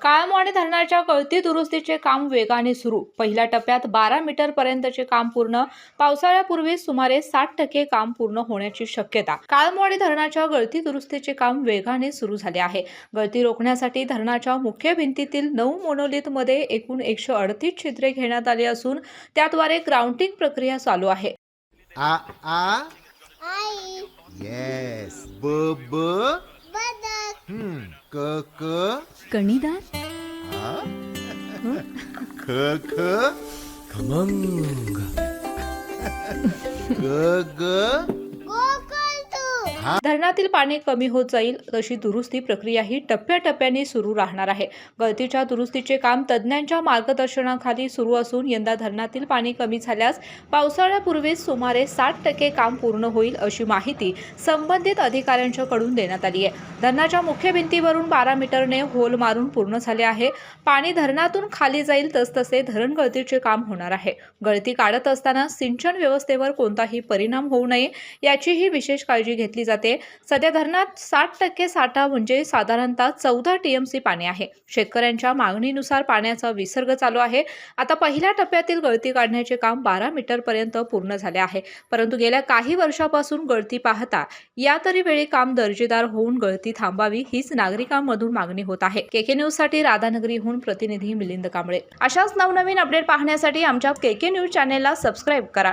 काळमवाडी धरणाच्या गळती दुरुस्तीचे काम वेगाने सुरू। पहिल्या टप्प्यात 12 मीटर पर्यंतचे काम पूर्ण। पावसाळ्यापूर्वी सुमारे 60% काम पूर्ण होण्याची शक्यता। काळमवाडी धरणाच्या गळती दुरुस्तीचे काम वेगाने सुरू झाले आहे। गळती रोखण्यासाठी धरणाच्या मुख्य भिंतीतील 9 मोनोलिथ मध्ये एकूण 138 छिद्रे घेण्यात आली असून त्याद्वारे ग्राउंडिंग प्रक्रिया चालू आहे। आ आ आई येस ब ब बदक क क कणीदार आ ख ख खमंग ग ग गोकुळतू धरणातील पाणी कमी होत जाईल तशी दुरुस्ती प्रक्रिया ही टप्प्याटप्प्याने सुरू राहणार आहे। गळतीच्या दुरुस्तीचे काम तज्ञांच्या मार्गदर्शनाखाली सुरू असून यंदा धरणातील पाणी कमी झाल्यास पावसाळ्यापूर्वी सुमारे 60% काम पूर्ण होईल अशी माहिती संबंधित अधिकाऱ्यांच्याकडून देण्यात आली आहे। धरणाच्या मुख्य भिंतीवरून 12 मीटरने होल मारून पूर्ण झाले आहे। पाणी धरणातून खाली जाईल तसतसे धरण गळतीचे काम होणार आहे। गळती काढत असताना सिंचन व्यवस्थेवर कोणताही परिणाम होऊ नये याचीही विशेष काळजी घेतली जाते। सध्या धरणात 60% साठा म्हणजे साधारणतः 14 टीएमसी पाणी आहे। शेतकऱ्यांच्या मागणीनुसार पाण्याचा विसर्ग चालू आहे। आता पहिल्या टप्प्यातील गळती काढण्याचे काम 12 मीटर पर्यंत पूर्ण झाले आहे, परंतु गेल्या काही वर्षापासून गळती पाहता या तरी वेळी काम दर्जेदार होऊन गळती थांबावी हीच नागरिकांमधून मागणी होत आहे। केके न्यूज साठी राधानगरीहून प्रतिनिधी मिलिंद कांबळे। अशाच नवनवीन अपडेट पाहण्यासाठी आमच्या केके न्यूज चॅनेलला सबस्क्राईब करा।